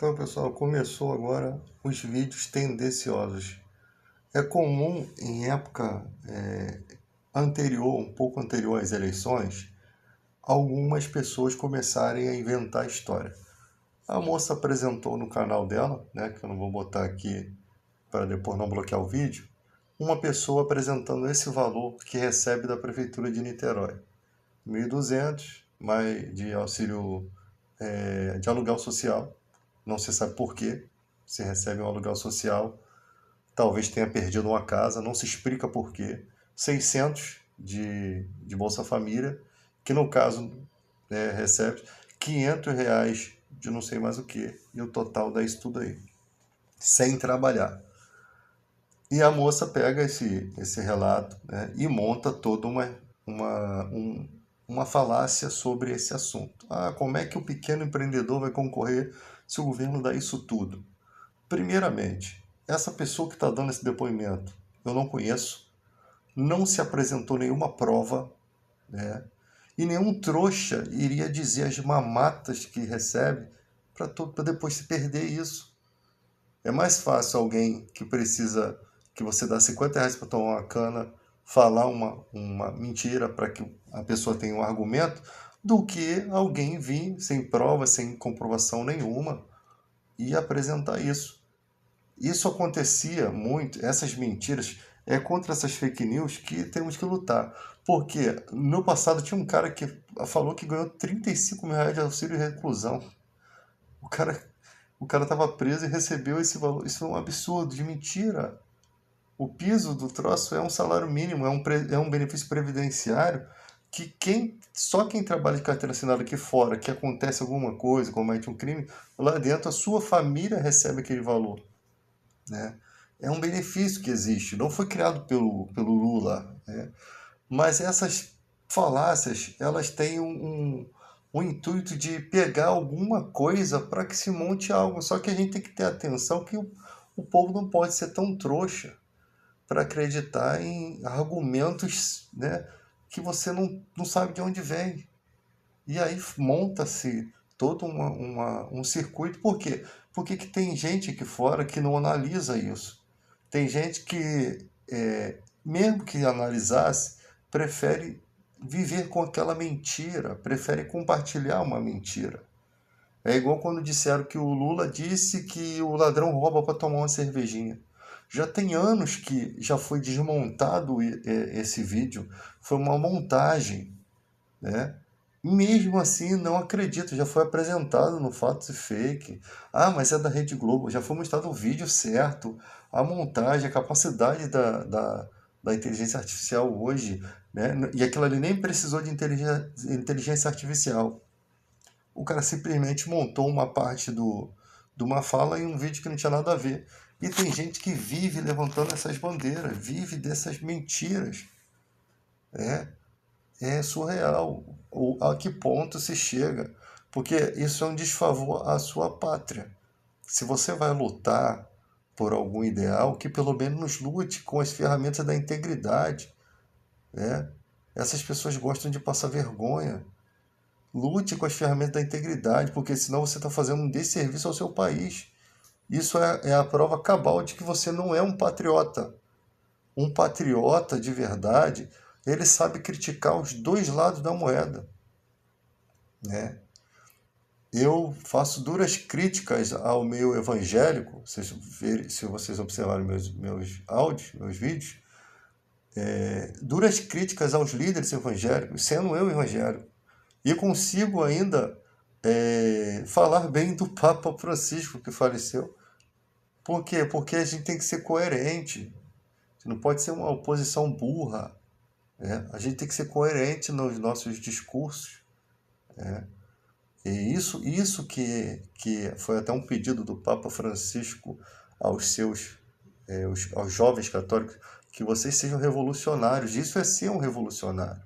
Então, pessoal, começou agora os vídeos tendenciosos. É comum em época anterior, um pouco anterior às eleições, algumas pessoas começarem a inventar história. A moça apresentou no canal dela, né, que eu não vou botar aqui para depois não bloquear o vídeo, uma pessoa apresentando esse valor que recebe da Prefeitura de Niterói. 1.200 mais de auxílio de aluguel social. Não se sabe por quê. Se recebe um aluguel social, talvez tenha perdido uma casa, não se explica por quê. 600 de Bolsa Família, que no caso recebe 500 reais de não sei mais o que, e o total dá isso tudo aí, sem trabalhar. E a moça pega esse relato, né, e monta toda uma falácia sobre esse assunto. Como é que o pequeno empreendedor vai concorrer se o governo dá isso tudo? Primeiramente, essa pessoa que está dando esse depoimento, eu não conheço, não se apresentou nenhuma prova, né? E nenhum trouxa iria dizer as mamatas que recebe para depois se perder isso. É mais fácil alguém que precisa que você dá 50 reais para tomar uma cana falar uma mentira para que a pessoa tenha um argumento do que alguém vir sem prova, sem comprovação nenhuma e apresentar isso. Isso acontecia muito, essas mentiras, contra essas fake news que temos que lutar. Porque no passado tinha um cara que falou que ganhou 35 mil reais de auxílio reclusão. O cara estava preso e recebeu esse valor. Isso é um absurdo, de mentira. O piso do troço é um salário mínimo, é um benefício previdenciário que só quem trabalha de carteira assinada aqui fora, que acontece alguma coisa, comete um crime, lá dentro a sua família recebe aquele valor, né? É um benefício que existe, não foi criado pelo Lula, né? Mas essas falácias, elas têm um intuito de pegar alguma coisa para que se monte algo. Só que a gente tem que ter atenção que o povo não pode ser tão trouxa para acreditar em argumentos, né, que você não sabe de onde vem. E aí monta-se todo um circuito. Por quê? Porque que tem gente aqui fora que não analisa isso. Tem gente que, mesmo que analisasse, prefere viver com aquela mentira, prefere compartilhar uma mentira. É igual quando disseram que o Lula disse que o ladrão rouba para tomar uma cervejinha. Já tem anos que já foi desmontado esse vídeo, foi uma montagem, né? Mesmo assim, não acredito, já foi apresentado no Fatos e Fake. Mas é da Rede Globo, já foi mostrado o vídeo certo, a montagem, a capacidade da inteligência artificial hoje, né? E aquilo ali nem precisou de inteligência artificial. O cara simplesmente montou uma parte de uma fala em um vídeo que não tinha nada a ver. E tem gente que vive levantando essas bandeiras, vive dessas mentiras. É surreal a que ponto se chega. Porque isso é um desfavor à sua pátria. Se você vai lutar por algum ideal, que pelo menos lute com as ferramentas da integridade, né? Essas pessoas gostam de passar vergonha. Lute com as ferramentas da integridade, porque senão você está fazendo um desserviço ao seu país. Isso é a prova cabal de que você não é um patriota. Um patriota de verdade, ele sabe criticar os dois lados da moeda, né? Eu faço duras críticas ao meio evangélico, se vocês observarem meus áudios, meus vídeos, duras críticas aos líderes evangélicos, sendo eu evangélico. E consigo ainda falar bem do Papa Francisco, que faleceu. Por quê? Porque a gente tem que ser coerente. Não pode ser uma oposição burra, né? A gente tem que ser coerente nos nossos discursos, né? E isso que foi até um pedido do Papa Francisco aos jovens católicos, que vocês sejam revolucionários. Isso é ser um revolucionário.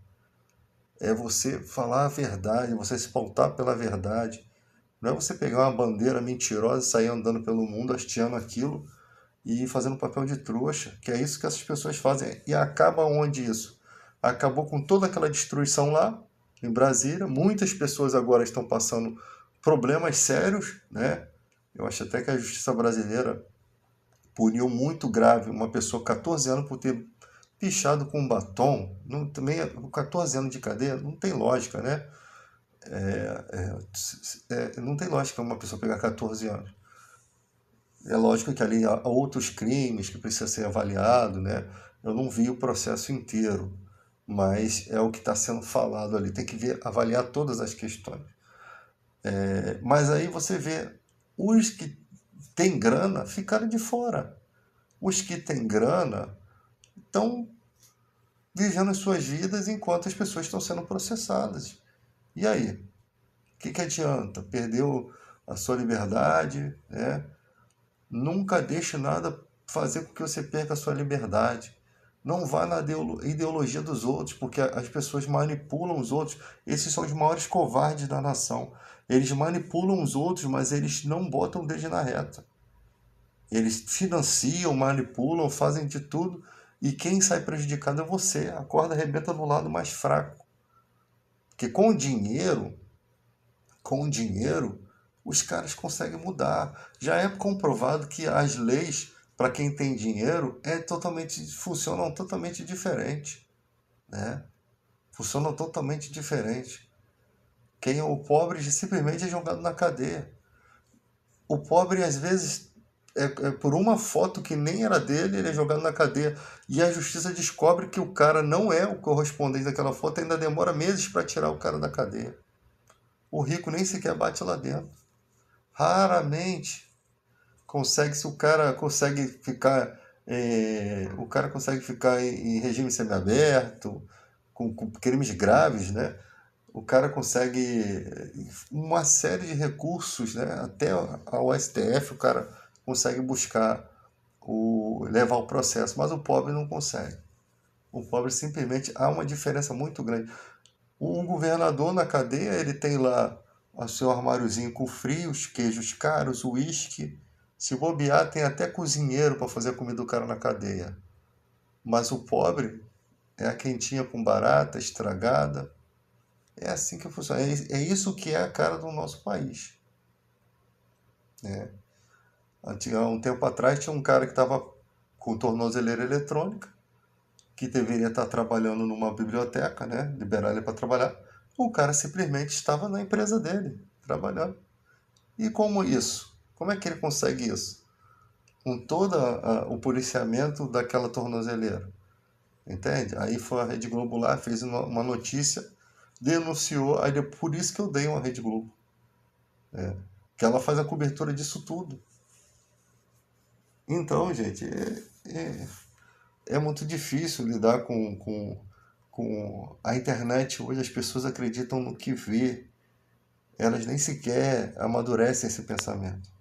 É você falar a verdade, você se pautar pela verdade. Não é você pegar uma bandeira mentirosa e sair andando pelo mundo hasteando aquilo e fazendo papel de trouxa, que é isso que essas pessoas fazem. E acaba onde isso? Acabou com toda aquela destruição lá em Brasília. Muitas pessoas agora estão passando problemas sérios, né? Eu acho até que a justiça brasileira puniu muito grave uma pessoa 14 anos por ter pichado com um batom. Não, também 14 anos de cadeia não tem lógica, né? Não tem lógica uma pessoa pegar 14 anos. É lógico que ali há outros crimes que precisam ser avaliados, né? Eu não vi o processo inteiro, mas é o que está sendo falado ali. Tem que ver, avaliar todas as questões. Mas aí você vê, os que têm grana ficaram de fora. Os que têm grana estão vivendo as suas vidas enquanto as pessoas estão sendo processadas. E aí? Que adianta? Perdeu a sua liberdade, né? Nunca deixe nada fazer com que você perca a sua liberdade. Não vá na ideologia dos outros, porque as pessoas manipulam os outros. Esses são os maiores covardes da nação. Eles manipulam os outros, mas eles não botam o dedo na reta. Eles financiam, manipulam, fazem de tudo, e quem sai prejudicado é você. A corda arrebenta do lado mais fraco. Porque com dinheiro, os caras conseguem mudar. Já é comprovado que as leis, para quem tem dinheiro, funcionam totalmente diferente, né? Funcionam totalmente diferente. Quem é o pobre simplesmente é jogado na cadeia. O pobre, às vezes, é por uma foto que nem era dele, ele é jogado na cadeia. E a justiça descobre que o cara não é o correspondente daquela foto, ainda demora meses para tirar o cara da cadeia. O rico nem sequer bate lá dentro. Raramente se o cara consegue ficar, o cara consegue ficar em regime semiaberto, com crimes graves, né? O cara consegue uma série de recursos, né? Até ao STF o cara consegue buscar levar o processo, mas o pobre não consegue. O pobre simplesmente há uma diferença muito grande. Um governador na cadeia, ele tem lá o seu armáriozinho com frios, queijos caros, uísque. Se bobear, tem até cozinheiro para fazer a comida do cara na cadeia. Mas o pobre é a quentinha com barata, estragada. É assim que funciona. É isso que é a cara do nosso país, né? Há um tempo atrás tinha um cara que estava com tornozeleira eletrônica, que deveria estar trabalhando numa biblioteca, né? Liberar ele para trabalhar. O cara simplesmente estava na empresa dele, trabalhando. E como isso? Como é que ele consegue isso? Com todo o policiamento daquela tornozeleira. Entende? Aí foi a Rede Globo lá, fez uma notícia, denunciou, por isso que eu dei uma Rede Globo. Que ela faz a cobertura disso tudo. Então, gente, é muito difícil lidar com a internet hoje. As pessoas acreditam no que vê. Elas nem sequer amadurecem esse pensamento.